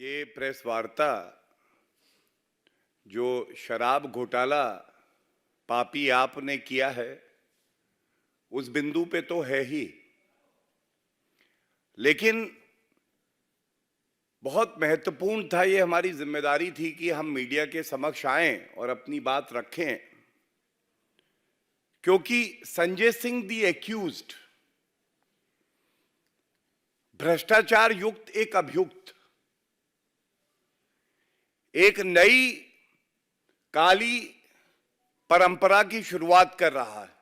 ये प्रेस वार्ता जो शराब घोटाला पापी आपने किया है उस बिंदु पे तो है ही, लेकिन बहुत महत्वपूर्ण था। ये हमारी जिम्मेदारी थी कि हम मीडिया के समक्ष आएं और अपनी बात रखें, क्योंकि संजय सिंह दी एक्यूज्ड भ्रष्टाचार युक्त एक अभियुक्त एक नई काली परंपरा की शुरुआत कर रहा है।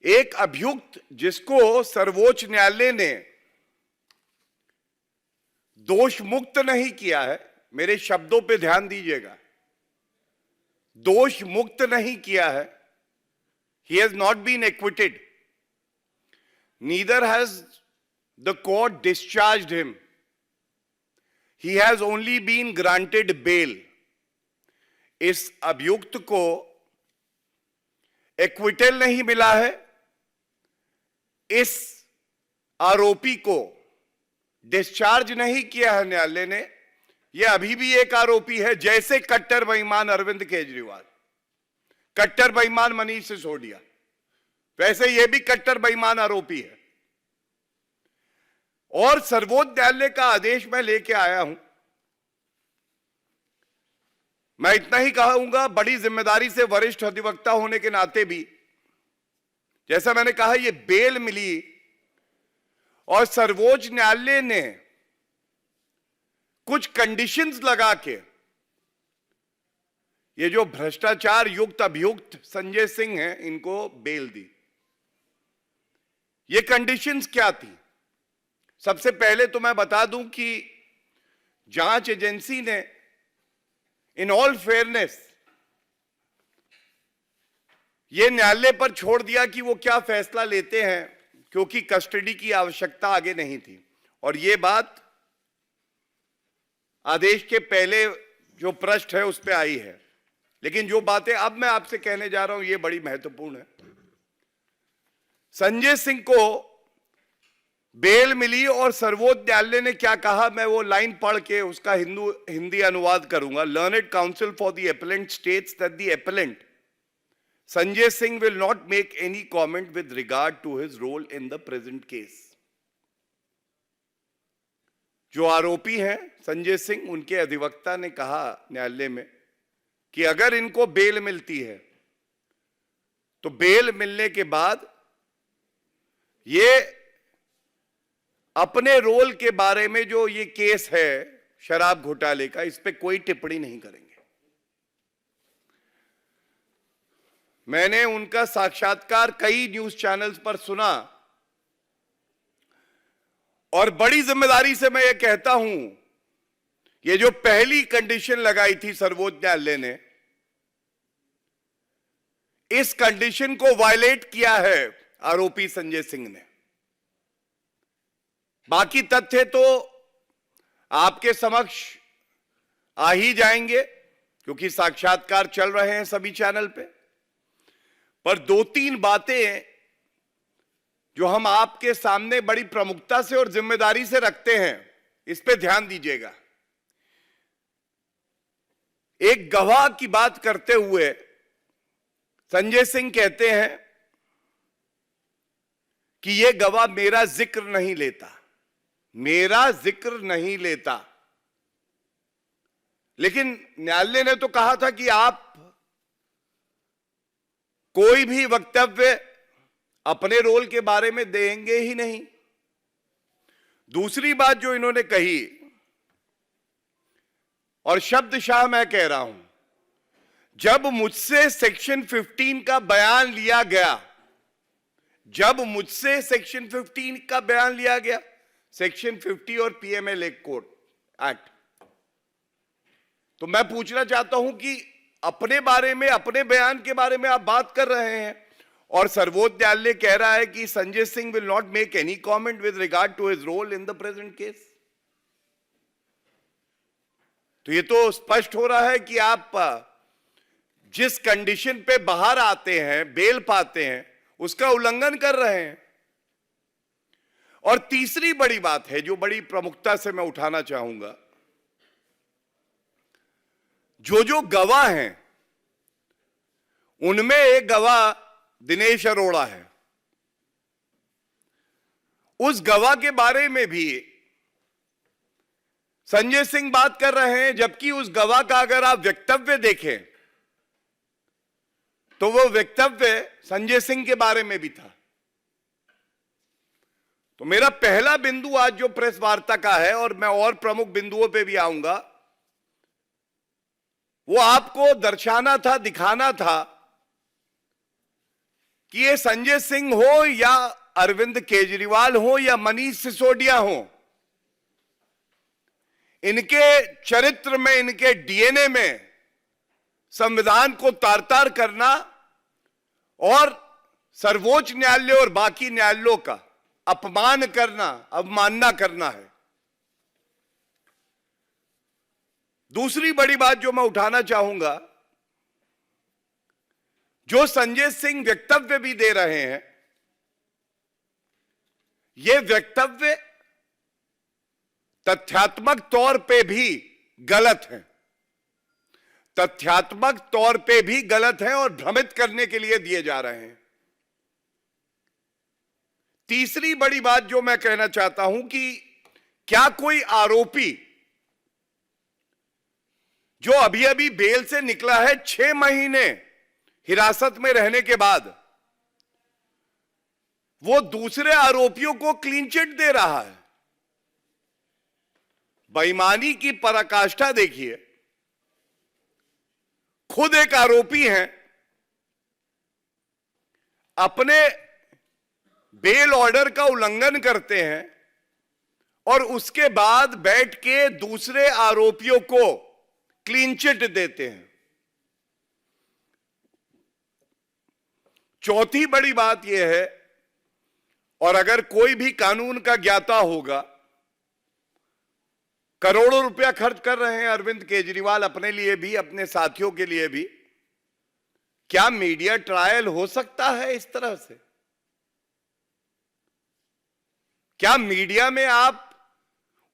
एक अभियुक्त जिसको सर्वोच्च न्यायालय ने दोष मुक्त नहीं किया है, मेरे शब्दों पे ध्यान दीजिएगा, दोष मुक्त नहीं किया है। He has not been acquitted. Neither has the court discharged him. He has only been granted bail. इस अभियुक्त को एक्विटल नहीं मिला है, इस आरोपी को डिस्चार्ज नहीं किया है न्यायालय ने। यह अभी भी एक आरोपी है, जैसे कट्टर बेईमान अरविंद केजरीवाल, कट्टर बेईमान मनीष सिसोदिया, वैसे यह भी कट्टर बेईमान आरोपी है। और सर्वोच्च न्यायालय का आदेश मैं लेके आया हूं। मैं इतना ही कहूंगा, बड़ी जिम्मेदारी से वरिष्ठ अधिवक्ता होने के नाते भी, जैसा मैंने कहा, यह बेल मिली और सर्वोच्च न्यायालय ने कुछ कंडीशंस लगा के ये जो भ्रष्टाचार युक्त अभियुक्त संजय सिंह हैं, इनको बेल दी। ये कंडीशंस क्या थी? सबसे पहले तो मैं बता दूं कि जांच एजेंसी ने इन ऑल फेयरनेस ये न्यायालय पर छोड़ दिया कि वो क्या फैसला लेते हैं, क्योंकि कस्टडी की आवश्यकता आगे नहीं थी। और ये बात आदेश के पहले जो पृष्ठ है उस पर आई है, लेकिन जो बातें अब मैं आपसे कहने जा रहा हूं ये बड़ी महत्वपूर्ण है। संजय सिंह को बेल मिली और सर्वोच्च न्यायालय ने क्या कहा, मैं वो लाइन पढ़ के उसका हिंदी अनुवाद करूंगा। Learned counsel for the appellant states that the appellant Sanjay Singh will not make any comment with regard to his role in the present case. जो आरोपी हैं संजय सिंह, उनके अधिवक्ता ने कहा न्यायालय में कि अगर इनको बेल मिलती है तो बेल मिलने के बाद ये अपने रोल के बारे में जो ये केस है शराब घोटाले का, इस पे कोई टिप्पणी नहीं करेंगे। मैंने उनका साक्षात्कार कई न्यूज चैनल्स पर सुना और बड़ी जिम्मेदारी से मैं ये कहता हूं, ये जो पहली कंडीशन लगाई थी सर्वोच्च न्यायालय ने, इस कंडीशन को वायलेट किया है आरोपी संजय सिंह ने। बाकी तथ्य तो आपके समक्ष आ ही जाएंगे, क्योंकि साक्षात्कार चल रहे हैं सभी चैनल पे। पर दो तीन बातें जो हम आपके सामने बड़ी प्रमुखता से और जिम्मेदारी से रखते हैं, इस पे ध्यान दीजिएगा। एक गवाह की बात करते हुए संजय सिंह कहते हैं कि यह गवाह मेरा जिक्र नहीं लेता, मेरा जिक्र नहीं लेता। लेकिन न्यायालय ने तो कहा था कि आप कोई भी वक्तव्य अपने रोल के बारे में देंगे ही नहीं। दूसरी बात जो इन्होंने कही, और शब्दशः मैं कह रहा हूं, जब मुझसे सेक्शन 15 का बयान लिया गया, जब मुझसे सेक्शन 15 का बयान लिया गया, सेक्शन 50 और पीएमएल कोड एक्ट, तो मैं पूछना चाहता हूं कि अपने बारे में, अपने बयान के बारे में आप बात कर रहे हैं और सर्वोच्च न्यायालय कह रहा है कि Sanjay Singh will not make any comment with regard to his role in the present case. तो ये तो स्पष्ट हो रहा है कि आप जिस कंडीशन पे बाहर आते हैं, बेल पाते हैं, उसका उल्लंघन कर रहे हैं। और तीसरी बड़ी बात है जो बड़ी प्रमुखता से मैं उठाना चाहूंगा, जो गवाह हैं उनमें एक गवाह दिनेश अरोड़ा है। उस गवाह के बारे में भी संजय सिंह बात कर रहे हैं, जबकि उस गवाह का अगर आप वक्तव्य देखें तो वो वक्तव्य संजय सिंह के बारे में भी था। तो मेरा पहला बिंदु आज जो प्रेस वार्ता का है, और मैं और प्रमुख बिंदुओं पे भी आऊंगा, वो आपको दर्शाना था, दिखाना था कि ये संजय सिंह हो या अरविंद केजरीवाल हो या मनीष सिसोदिया हो, इनके चरित्र में, इनके डीएनए में संविधान को तार तार करना और सर्वोच्च न्यायालय और बाकी न्यायालयों का अपमान करना, अवमानना करना है। दूसरी बड़ी बात जो मैं उठाना चाहूंगा, जो संजय सिंह वक्तव्य भी दे रहे हैं, ये वक्तव्य तथ्यात्मक तौर पे भी गलत है, तथ्यात्मक तौर पे भी गलत है और भ्रमित करने के लिए दिए जा रहे हैं। तीसरी बड़ी बात जो मैं कहना चाहता हूं कि क्या कोई आरोपी जो अभी अभी बेल से निकला है, 6 महीने हिरासत में रहने के बाद, वो दूसरे आरोपियों को क्लीन चिट दे रहा है? बेईमानी की पराकाष्ठा देखिए। खुद एक आरोपी हैं, अपने बेल ऑर्डर का उल्लंघन करते हैं और उसके बाद बैठ के दूसरे आरोपियों को क्लीन चिट देते हैं। चौथी बड़ी बात यह है, और अगर कोई भी कानून का ज्ञाता होगा, करोड़ों रुपया खर्च कर रहे हैं अरविंद केजरीवाल अपने लिए भी, अपने साथियों के लिए भी। क्या मीडिया ट्रायल हो सकता है इस तरह से? क्या मीडिया में आप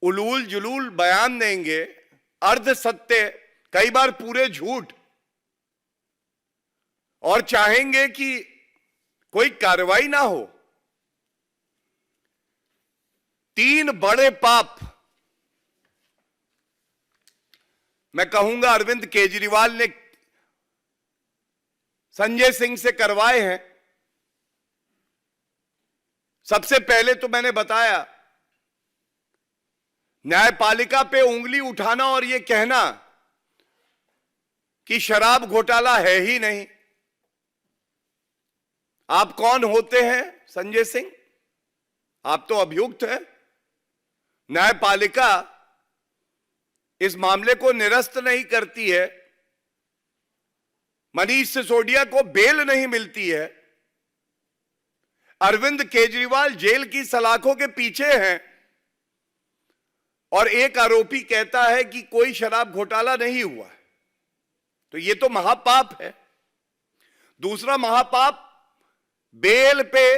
उलूल जुलूल बयान देंगे, अर्ध सत्य, कई बार पूरे झूठ, और चाहेंगे कि कोई कार्रवाई ना हो? 3 बड़े पाप मैं कहूंगा अरविंद केजरीवाल ने संजय सिंह से करवाए हैं। सबसे पहले तो मैंने बताया, न्यायपालिका पे उंगली उठाना और यह कहना कि शराब घोटाला है ही नहीं। आप कौन होते हैं संजय सिंह? आप तो अभियुक्त हैं। न्यायपालिका इस मामले को निरस्त नहीं करती है, मनीष सिसोदिया को बेल नहीं मिलती है, अरविंद केजरीवाल जेल की सलाखों के पीछे हैं, और एक आरोपी कहता है कि कोई शराब घोटाला नहीं हुआ है। तो यह तो महापाप है। दूसरा महापाप, बेल पे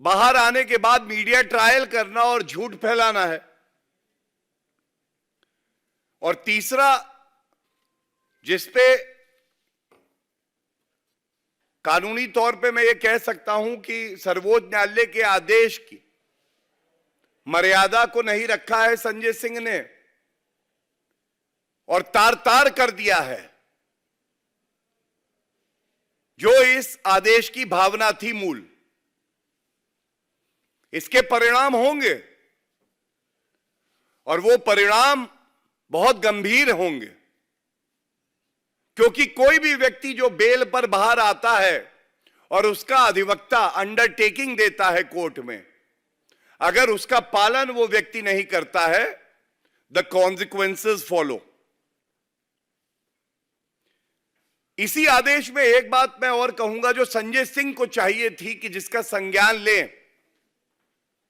बाहर आने के बाद मीडिया ट्रायल करना और झूठ फैलाना है। और तीसरा, जिसपे कानूनी तौर पे मैं ये कह सकता हूं कि सर्वोच्च न्यायालय के आदेश की मर्यादा को नहीं रखा है संजय सिंह ने, और तार तार कर दिया है जो इस आदेश की भावना थी मूल। इसके परिणाम होंगे, और वो परिणाम बहुत गंभीर होंगे, क्योंकि कोई भी व्यक्ति जो बेल पर बाहर आता है और उसका अधिवक्ता अंडरटेकिंग देता है कोर्ट में, अगर उसका पालन वो व्यक्ति नहीं करता है, द कॉन्सिक्वेंसेस फॉलो। इसी आदेश में एक बात मैं और कहूंगा जो संजय सिंह को चाहिए थी कि जिसका संज्ञान लें।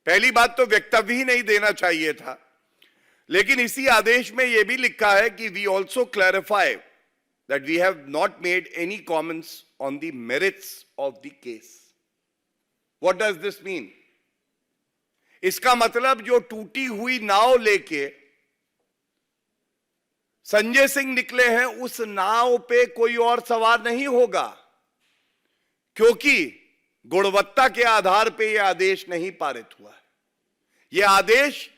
पहली बात तो वक्तव्य ही नहीं देना चाहिए था, लेकिन इसी आदेश में यह भी लिखा है कि we also clarify that we have not made any comments on the merits of the case. What does this mean? इसका मतलब जो टूटी हुई नाव लेके संजय सिंह निकले हैं, उस नाव पे कोई और सवार नहीं होगा, क्योंकि गुणवत्ता के आधार पे यह आदेश नहीं पारित हुआ है। यह आदेश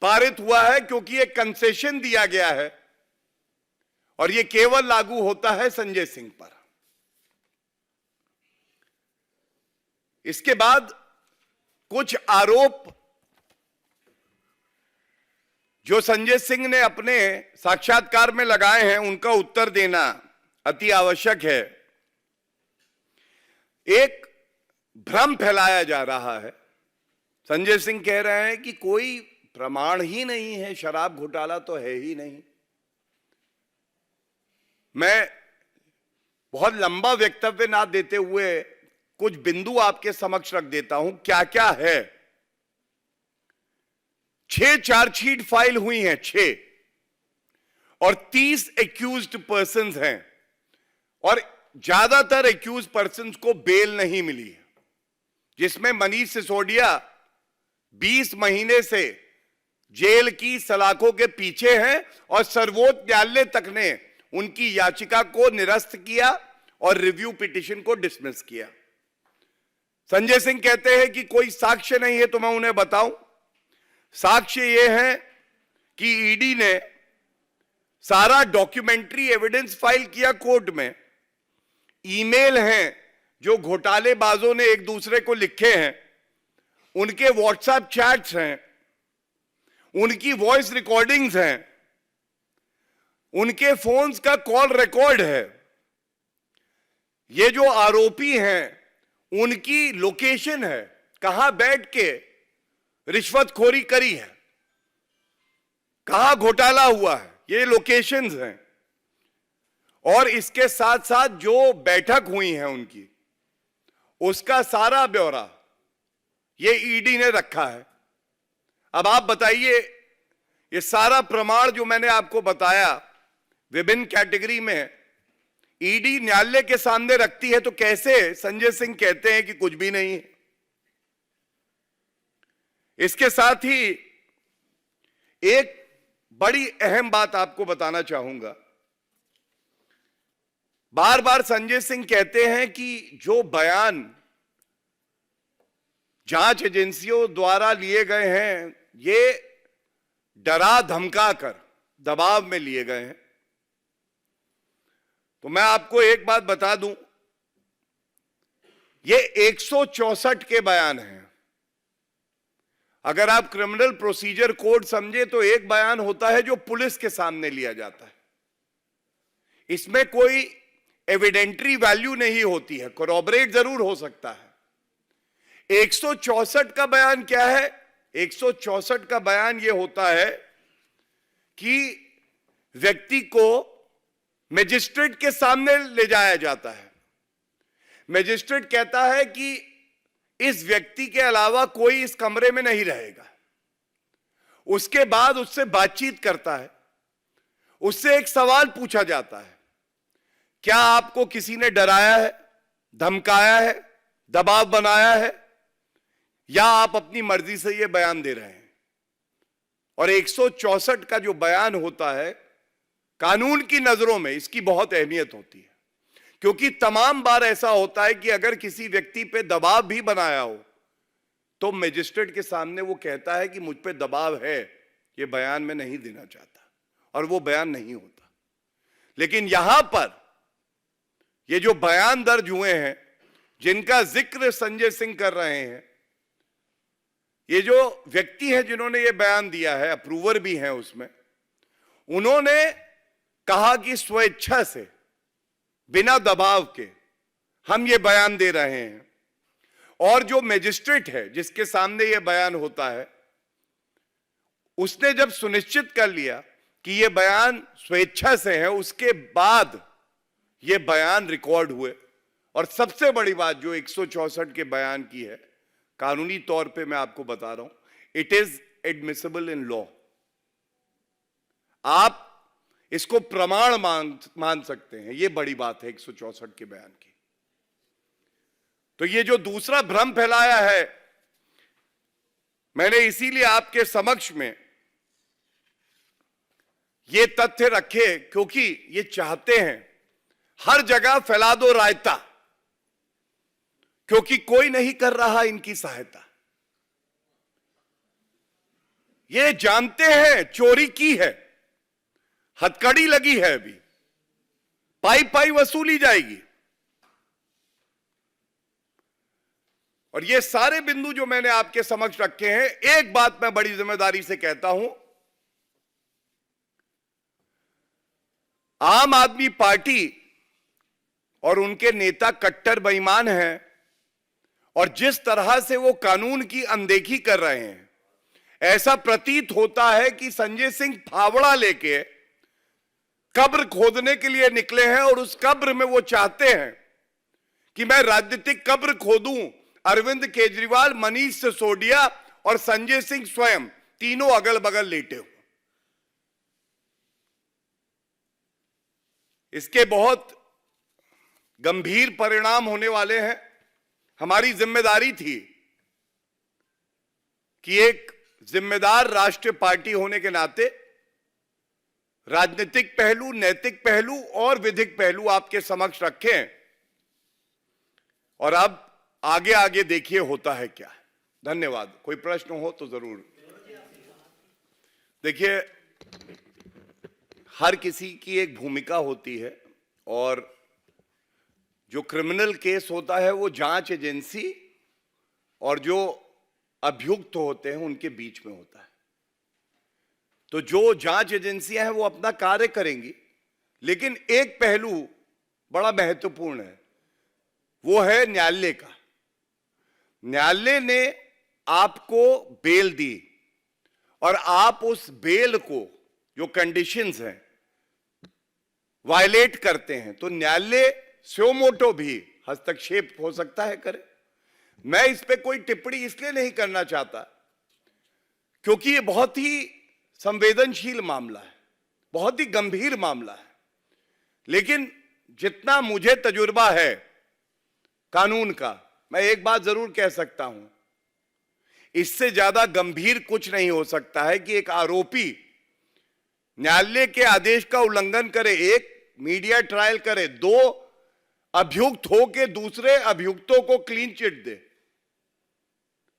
पारित हुआ है क्योंकि एक कंसेशन दिया गया है और यह केवल लागू होता है संजय सिंह पर। इसके बाद कुछ आरोप जो संजय सिंह ने अपने साक्षात्कार में लगाए हैं, उनका उत्तर देना अति आवश्यक है। एक भ्रम फैलाया जा रहा है। संजय सिंह कह रहे हैं कि कोई प्रमाण ही नहीं है, शराब घोटाला तो है ही नहीं। मैं बहुत लंबा वक्तव्य ना देते हुए कुछ बिंदु आपके समक्ष रख देता हूं। क्या क्या है? 6 चार्जशीट फाइल हुई हैं, 6, और 30 एक्यूज्ड पर्सन्स हैं, और ज्यादातर एक्यूज पर्सन्स को बेल नहीं मिली है, जिसमें मनीष सिसोदिया 20 महीने से जेल की सलाखों के पीछे हैं और सर्वोच्च न्यायालय तक ने उनकी याचिका को निरस्त किया और रिव्यू पिटीशन को डिसमिस किया। संजय सिंह कहते हैं कि कोई साक्ष्य नहीं है, तो मैं उन्हें बताऊं, साक्ष्य यह है कि ईडी ने सारा डॉक्यूमेंट्री एविडेंस फाइल किया कोर्ट में। ईमेल हैं जो घोटालेबाजों ने एक दूसरे को लिखे हैं, उनके व्हाट्सएप चैट्स हैं, उनकी वॉइस रिकॉर्डिंग्स हैं, उनके फोन्स का कॉल रिकॉर्ड है। ये जो आरोपी हैं उनकी लोकेशन है, कहां बैठ के रिश्वतखोरी करी है, कहां घोटाला हुआ है, ये लोकेशंस हैं। और इसके साथ साथ जो बैठक हुई है उनकी, उसका सारा ब्यौरा ये ईडी ने रखा है। अब आप बताइए, ये सारा प्रमाण जो मैंने आपको बताया विभिन्न कैटेगरी में ईडी न्यायालय के सामने रखती है, तो कैसे संजय सिंह कहते हैं कि कुछ भी नहीं है? इसके साथ ही एक बड़ी अहम बात आपको बताना चाहूंगा। बार बार संजय सिंह कहते हैं कि जो बयान जांच एजेंसियों द्वारा लिए गए हैं, ये डरा धमका कर दबाव में लिए गए हैं। तो मैं आपको एक बात बता दूं, ये 164 के बयान हैं। अगर आप क्रिमिनल प्रोसीजर कोड समझे तो एक बयान होता है जो पुलिस के सामने लिया जाता है, इसमें कोई एविडेंटरी वैल्यू नहीं होती है, कोरॉबरेट जरूर हो सकता है। 164 का बयान क्या है? 164 का बयान यह होता है कि व्यक्ति को मजिस्ट्रेट के सामने ले जाया जाता है। मजिस्ट्रेट कहता है कि इस व्यक्ति के अलावा कोई इस कमरे में नहीं रहेगा। उसके बाद उससे बातचीत करता है, उससे एक सवाल पूछा जाता है, क्या आपको किसी ने डराया है, धमकाया है, दबाव बनाया है, या आप अपनी मर्जी से यह बयान दे रहे हैं? और 164 का जो बयान होता है, कानून की नजरों में इसकी बहुत अहमियत होती है, क्योंकि तमाम बार ऐसा होता है कि अगर किसी व्यक्ति पे दबाव भी बनाया हो तो मजिस्ट्रेट के सामने वो कहता है कि मुझ पे दबाव है, ये बयान में नहीं देना चाहता, और वो बयान नहीं होता। लेकिन यहां पर ये जो बयान दर्ज हुए हैं, जिनका जिक्र संजय सिंह कर रहे हैं, ये जो व्यक्ति हैं जिन्होंने ये बयान दिया है, अप्रूवर भी हैं उसमें, उन्होंने कहा कि स्वेच्छा से, बिना दबाव के हम ये बयान दे रहे हैं। और जो मजिस्ट्रेट है जिसके सामने ये बयान होता है, उसने जब सुनिश्चित कर लिया कि ये बयान स्वेच्छा से है, उसके बाद ये बयान रिकॉर्ड हुए। और सबसे बड़ी बात जो 164 के बयान की है, कानूनी तौर पे मैं आपको बता रहा हूं, it is admissible in law. आप इसको प्रमाण मान सकते हैं, यह बड़ी बात है 164 के बयान की। तो ये जो दूसरा भ्रम फैलाया है मैंने इसीलिए आपके समक्ष में ये तथ्य रखे क्योंकि ये चाहते हैं हर जगह फैला दो रायता, क्योंकि कोई नहीं कर रहा इनकी सहायता। ये जानते हैं चोरी की है, हथकड़ी लगी है, अभी पाई पाई वसूली जाएगी। और ये सारे बिंदु जो मैंने आपके समक्ष रखे हैं, एक बात मैं बड़ी जिम्मेदारी से कहता हूं, आम आदमी पार्टी और उनके नेता कट्टर बेईमान हैं और जिस तरह से वो कानून की अनदेखी कर रहे हैं, ऐसा प्रतीत होता है कि संजय सिंह फावड़ा लेके कब्र खोदने के लिए निकले हैं और उस कब्र में वो चाहते हैं कि मैं राजनीतिक कब्र खोदूं। अरविंद केजरीवाल, मनीष सिसोदिया और संजय सिंह स्वयं तीनों अगल बगल लेटे हो। इसके बहुत गंभीर परिणाम होने वाले हैं। हमारी जिम्मेदारी थी कि एक जिम्मेदार राष्ट्रीय पार्टी होने के नाते राजनीतिक पहलू, नैतिक पहलू और विधिक पहलू आपके समक्ष रखें। और अब आगे आगे देखिए होता है क्या। धन्यवाद। कोई प्रश्न हो तो जरूर। देखिए, हर किसी की एक भूमिका होती है और जो क्रिमिनल केस होता है वो जांच एजेंसी और जो अभियुक्त होते हैं उनके बीच में होता है। तो जो जांच एजेंसियां हैं वो अपना कार्य करेंगी, लेकिन एक पहलू बड़ा महत्वपूर्ण है, वो है न्यायालय का। न्यायालय ने आपको बेल दी और आप उस बेल को, जो कंडीशंस हैं, वायलेट करते हैं तो न्यायालय स्यो मोटो भी हस्तक्षेप हो सकता है, करे। मैं इस पे कोई टिप्पणी इसलिए नहीं करना चाहता क्योंकि ये बहुत ही संवेदनशील मामला है, बहुत ही गंभीर मामला है। लेकिन जितना मुझे तजुर्बा है कानून का, मैं एक बात जरूर कह सकता हूं, इससे ज्यादा गंभीर कुछ नहीं हो सकता है कि एक आरोपी न्यायालय के आदेश का उल्लंघन करे, एक मीडिया ट्रायल करे, दो अभियुक्त हो के दूसरे अभियुक्तों को क्लीन चिट दे।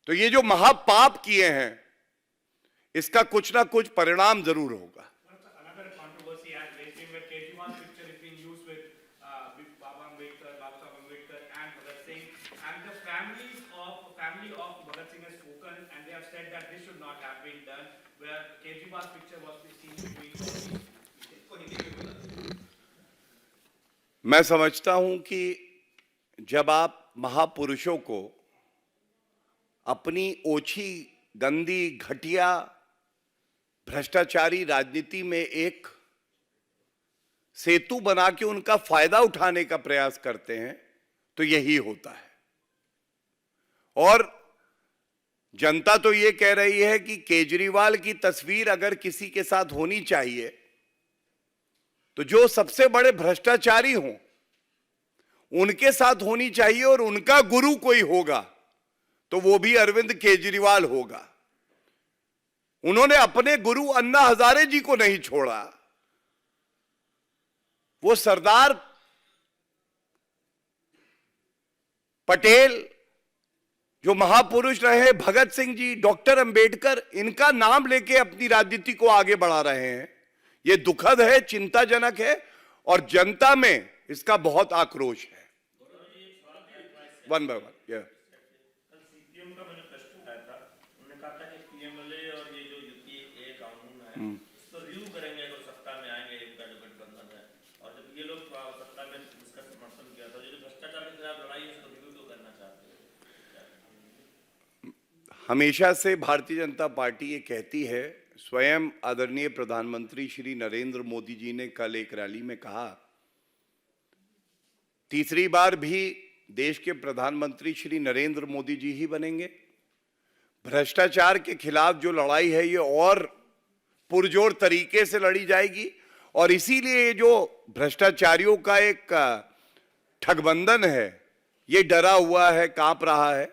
तो ये जो महापाप किए हैं, इसका कुछ ना कुछ परिणाम जरूर होगा। मैं समझता हूं कि जब आप महापुरुषों को अपनी ओछी, गंदी, घटिया, भ्रष्टाचारी राजनीति में एक सेतु बना के उनका फायदा उठाने का प्रयास करते हैं, तो यही होता है। और जनता तो ये कह रही है कि केजरीवाल की तस्वीर अगर किसी के साथ होनी चाहिए तो जो सबसे बड़े भ्रष्टाचारी हों उनके साथ होनी चाहिए, और उनका गुरु कोई होगा तो वो भी अरविंद केजरीवाल होगा। उन्होंने अपने गुरु अन्ना हजारे जी को नहीं छोड़ा। वो सरदार पटेल जो महापुरुष रहे, भगत सिंह जी, डॉक्टर अंबेडकर, इनका नाम लेके अपनी राजनीति को आगे बढ़ा रहे हैं। ये दुखद है, चिंताजनक है और जनता में इसका बहुत आक्रोश है। One by one. सीपीएम का मैंने प्रश्न उठाया था, उन्होंने कहा था कि पीएमएलए और ये जो यूपीए कानून है उसको रिव्यू करेंगे अगर सत्ता में आएंगे, इनका जो गठबंधन है। और जब ये लोग सत्ता में इसका समर्थन किया था, जो भ्रष्टाचार के खिलाफ लड़ाई उसको रिव्यू क्यों करना चाहते हैं? हमेशा से भारतीय जनता पार्टी ये कहती है, स्वयं आदरणीय प्रधानमंत्री श्री नरेंद्र मोदी जी ने कल एक रैली में कहा, तीसरी बार भी देश के प्रधानमंत्री श्री नरेंद्र मोदी जी ही बनेंगे। भ्रष्टाचार के खिलाफ जो लड़ाई है ये और पुरजोर तरीके से लड़ी जाएगी। और इसीलिए जो भ्रष्टाचारियों का एक ठगबंधन है, ये डरा हुआ है, कांप रहा है।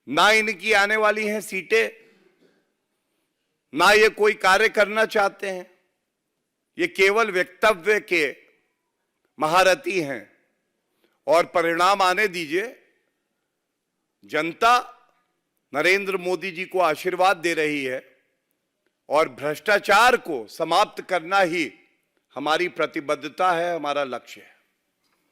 ना इनकी आने वाली हैं सीटें, ना ये कोई कार्य करना चाहते हैं। ये केवल वक्तव्य के महारथी हैं और परिणाम आने दीजिए। जनता नरेंद्र मोदी जी को आशीर्वाद दे रही है और भ्रष्टाचार को समाप्त करना ही हमारी प्रतिबद्धता है, हमारा लक्ष्य है।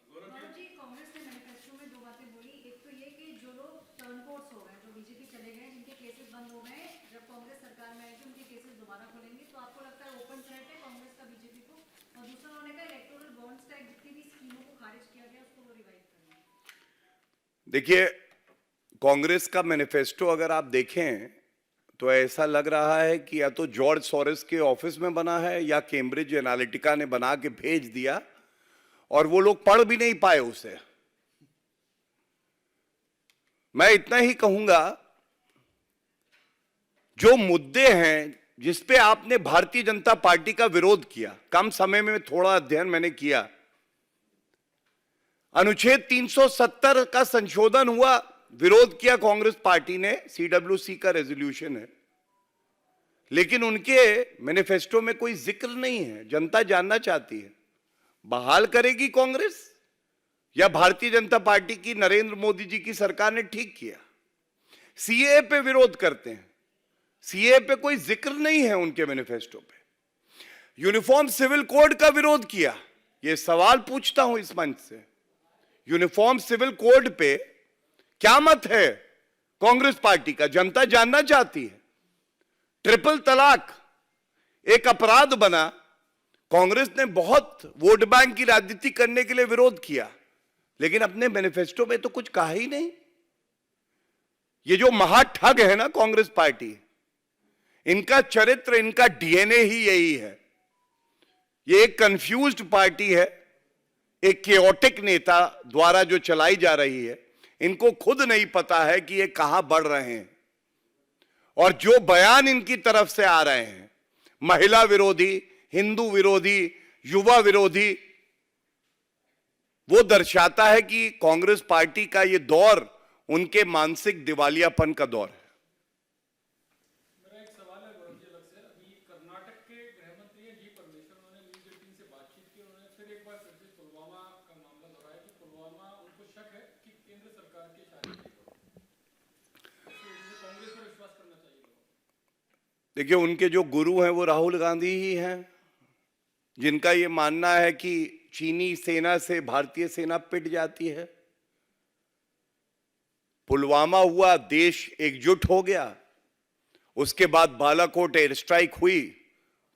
गौरव जी, कांग्रेस ने मैनिफेस्टो में 2 बातें बोली। एक तो ये कि जो लोग टर्नकोट्स हो गए, जो बीजेपी चले गए, जिनके केसेस बंद हो गए, जब कांग्रेस सरकार में आएगी उनके केसेस दोबारा खोलेंगे। तो आपको लगता है ओपन थ्रेट है कांग्रेस का बीजेपी को? और दूसरा, उन्होंने कहा इलेक्टोरल बॉन्ड्स का जितनी भी स्कीमों को खारिज किया गया उसको वो रिवाइव करना। देखिए, कांग्रेस का मैनिफेस्टो अगर आप देखें तो ऐसा लग रहा है कि या तो जॉर्ज सोरोस के ऑफिस में बना है या कैम्ब्रिज एनालिटिका ने बना के भेज दिया और वो लोग पढ़ भी नहीं पाए उसे। मैं इतना ही कहूंगा, जो मुद्दे हैं जिस पे आपने भारतीय जनता पार्टी का विरोध किया, कम समय में थोड़ा अध्ययन मैंने किया। अनुच्छेद 370 का संशोधन हुआ, विरोध किया कांग्रेस पार्टी ने, सीडब्ल्यूसी का रेजोल्यूशन है, लेकिन उनके मैनिफेस्टो में कोई जिक्र नहीं है। जनता जानना चाहती है, बहाल करेगी कांग्रेस या भारतीय जनता पार्टी की, नरेंद्र मोदी जी की सरकार ने ठीक किया। सीए पे विरोध करते हैं, सीए पे कोई जिक्र नहीं है उनके मैनिफेस्टो पे। यूनिफॉर्म सिविल कोड का विरोध किया। यह सवाल पूछता हूं इस मंच से, यूनिफॉर्म सिविल कोड पे क्या मत है कांग्रेस पार्टी का? जनता जानना चाहती है। ट्रिपल तलाक एक अपराध बना, कांग्रेस ने बहुत वोट बैंक की राजनीति करने के लिए विरोध किया, लेकिन अपने मैनिफेस्टो में तो कुछ कहा ही नहीं। ये जो महाठग है ना कांग्रेस पार्टी, इनका चरित्र, इनका डीएनए ही यही है। ये एक कंफ्यूज्ड पार्टी है, एक केओटिक नेता द्वारा जो चलाई जा रही है। इनको खुद नहीं पता है कि ये कहां बढ़ रहे हैं, और जो बयान इनकी तरफ से आ रहे हैं, महिला विरोधी, हिंदू विरोधी, युवा विरोधी, वो दर्शाता है कि कांग्रेस पार्टी का ये दौर उनके मानसिक दिवालियापन का दौर है। मेरा एक सवाल है गौरव जी अलग से। अभी कर्नाटक के गृह मंत्री हैं जी परमेश्वर, उन्होंने न्यूज़ 18 से बातचीत की। उन्होंने फिर एक बार फिर से पुलवामा का मामला दोहराया कि पुलवामा उनको शक है कि केंद्र सरकार के इशारे पे कांग्रेस पर विश्वास करना चाहिए। देखिए, उनके जो गुरु हैं वो राहुल गांधी ही हैं, जिनका ये मानना है कि चीनी सेना से भारतीय सेना पिट जाती है। पुलवामा हुआ, देश एकजुट हो गया। उसके बाद बालाकोट एयर स्ट्राइक हुई,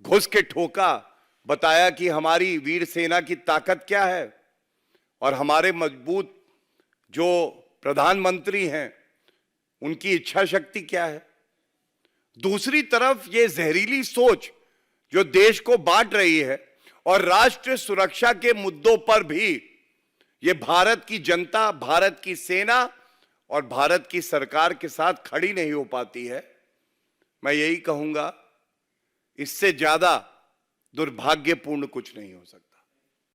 घुस के ठोका, बताया कि हमारी वीर सेना की ताकत क्या है और हमारे मजबूत जो प्रधानमंत्री हैं उनकी इच्छा शक्ति क्या है। दूसरी तरफ ये जहरीली सोच जो देश को बांट रही है और राष्ट्रीय सुरक्षा के मुद्दों पर भी ये भारत की जनता, भारत की सेना और भारत की सरकार के साथ खड़ी नहीं हो पाती है। मैं यही कहूंगा, इससे ज्यादा दुर्भाग्यपूर्ण कुछ नहीं हो सकता।